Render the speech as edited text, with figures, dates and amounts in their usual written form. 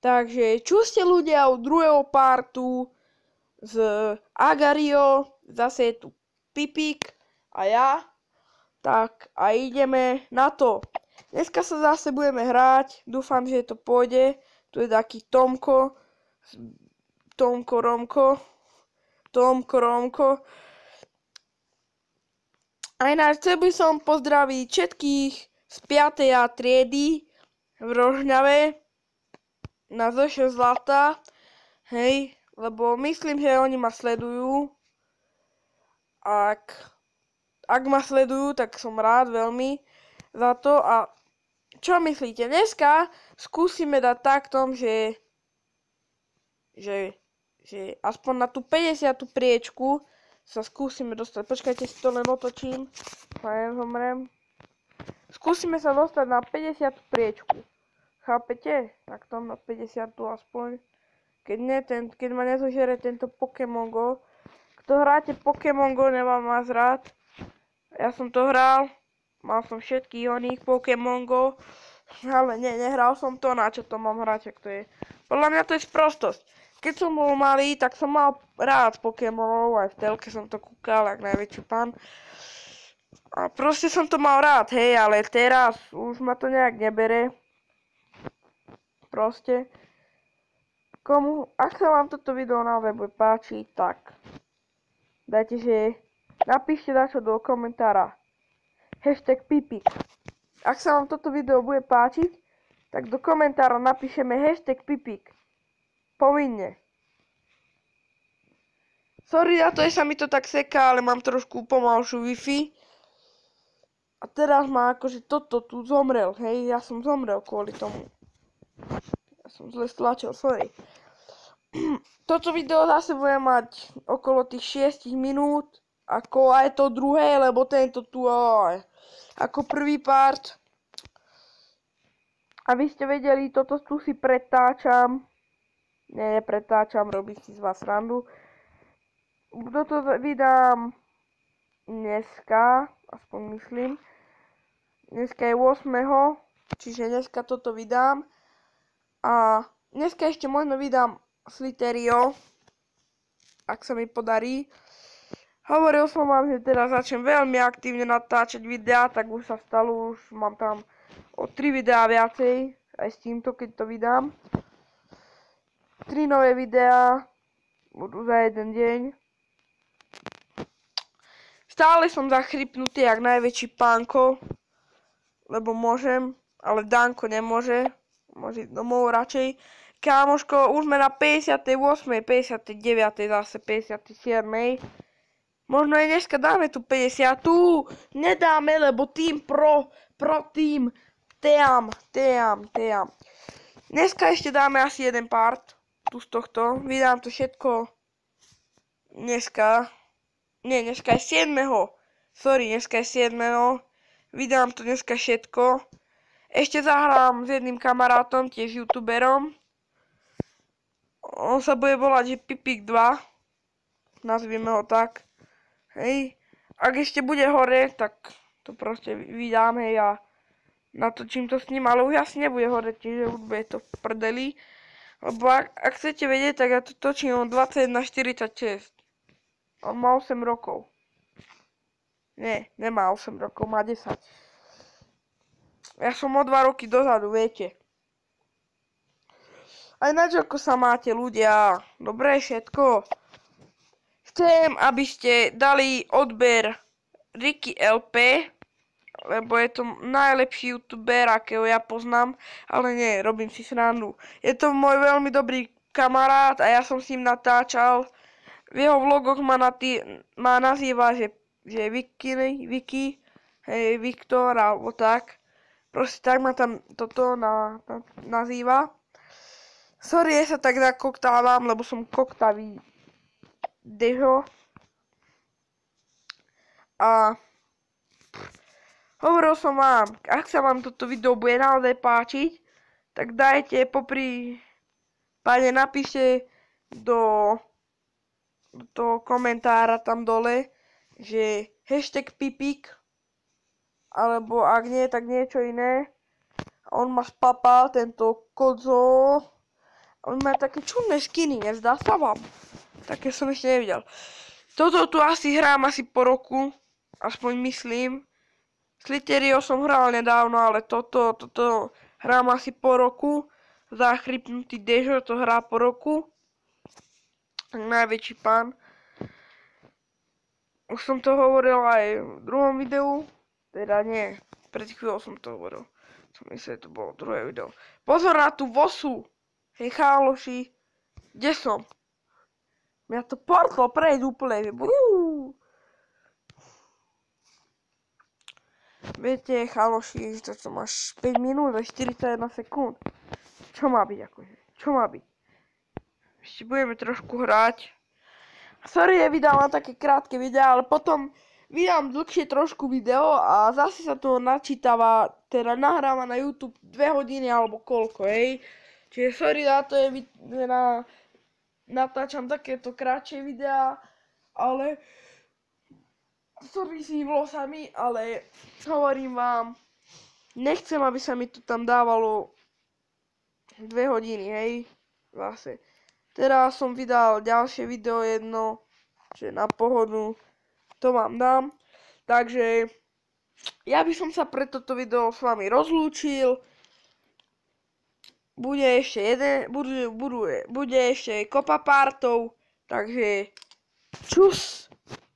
Takže čuste ľudia od druhého partu z Agario, zase je tu Pipík a ja, tak a ideme na to. Dneska sa zase budeme hrať, dúfam, že to pôjde, tu je taký Tomko Romko. A ináč chcel by som pozdraviť všetkých z 5. A triedy v Rožňave na ZŠ Zlata, hej, lebo myslím, že oni ma sledujú. Ak ma sledujú, tak som rád veľmi za to. A čo myslíte? Dneska skúsime dať takto, že aspoň na tú 50. priečku sa skúsime dostať. Počkajte, si to len otočím. Zomrem. Skúsime sa dostať na 50. priečku. Chápete? Tak tam na 50 aspoň. Keď ma nezožere tento Pokémon Go. Kto hráte Pokémon Go, nemám vás rád. Ja som to hral. Mal som všetkých oných Pokémon Go. Ale nehral som to. Na čo to mám hrať? Ak to je? Podľa mňa to je sprostosť. Keď som bol malý, tak som mal rád Pokémonov. Aj v telke som to kúkal, jak najväčší pán. A proste som to mal rád, hej. Ale teraz už ma to nejak nebere. Proste. Ak sa vám toto video naozaj bude páčiť, tak dajte, že napíšte dačo do komentára. #Pipik. Ak sa vám toto video bude páčiť, tak do komentára napíšeme #Pipik. Povinne. Sorry za to, že sa mi to tak seká, ale mám trošku pomalšiu Wi-Fi. A teraz ma akože toto tu zomrel, hej, ja som zomrel kvôli tomu. Ja som zle stlačil, sorry. Toto video zase bude mať okolo tých 6 minút, ako aj to druhé, lebo tento tu ako prvý part. Aby ste vedeli, toto tu si pretáčam. Nepretáčam, robím si z vás srandu. Toto vydám dneska, aspoň myslím. Dneska je 8. Čiže dneska toto vydám. A dneska ešte možno vydám Sliterio, ak sa mi podarí. Hovoril som vám, že teraz začnem veľmi aktívne natáčať videá, tak už sa stalo, už mám tam o 3 videá viacej, aj s týmto, keď to vydám. 3 nové videá budú za jeden deň. Stále som zachrypnutý jak najväčší pánko, lebo môžem, ale Danko nemôže. Môže ísť domov radšej. Kámoško, už sme na 58, 59, zase 57. Možno aj dneska dáme tu 50. Nedáme, lebo tým pro tým. Team. Dneska ešte dáme asi jeden part. Tu z tohto. Vydám to všetko. Dneska je 7. Sorry, dneska je 7. Vydám to dneska všetko. Ešte zahrám s jedným kamarátom, tiež youtuberom. On sa bude volať, že Pipik 2. Nazvieme ho tak. Hej. Ak ešte bude hore, tak to proste vydám, hej, a natočím to s ním, ale už asi nebude hore, čiže už bude to v prdeli. Lebo ak chcete vedieť, tak ja to točím od 21:46. On má 8 rokov. Nie, nemá 8 rokov, má 10. Ja som o 2 roky dozadu, viete. Aj na čo ako sa máte, ľudia? Dobre, všetko. Chcem, aby ste dali odber Ricky LP, lebo je to najlepší youtuber, akého ja poznám, ale nie, robím si srandu. Je to môj veľmi dobrý kamarát a ja som s ním natáčal. V jeho vlogoch ma nazýva, že Vicky, hej, Viktor, alebo tak. Proste tak ma tam toto nazýva. Sorry, ja sa tak nakoktávam, lebo som koktavý dežo. A hovoril som vám, ak sa vám toto video bude naozaj páčiť, tak dajte páne napíšte do komentára tam dole, že #Pipik, alebo ak nie, tak niečo iné. On ma spapal, tento kodzo. Oni majú také čudné skiny, nezdá sa vám? Také som ešte nevidel. Toto tu asi hrám asi po roku, aspoň myslím. Sliterio som hral nedávno, ale toto hrám asi po roku. Zachrypnutý Dežo to hrá po roku. Najväčší pán. Už som to hovoril aj v druhom videu. Teda nie, pred chvíľou som to hovoril. Som myslel, že to bolo druhé video. Pozor na tú vosu! Hej cháloši, kde som? Mňa to portlo prejsť úplne, že Viete, cháloši, že to som až 5 minút a 41 sekúnd. Čo má byť akože? Čo má byť? Ešte budeme trošku hrať. Sorry, že vydal na také krátke videá, ale potom vydám dlhšie trošku video a zase sa to načítava, teda nahráva na YouTube 2 hodiny alebo koľko, hej. Čiže sorry za to, že natáčam takéto krátšie videá, ale sorry s vlosami, ale hovorím vám, nechcem, aby sa mi to tam dávalo 2 hodiny, hej, zase. Teraz som vydal ďalšie video jedno, že na pohodu, to vám dám. Takže ja by som sa pre toto video s vami rozlúčil. Bude ešte kopa partov, takže čus.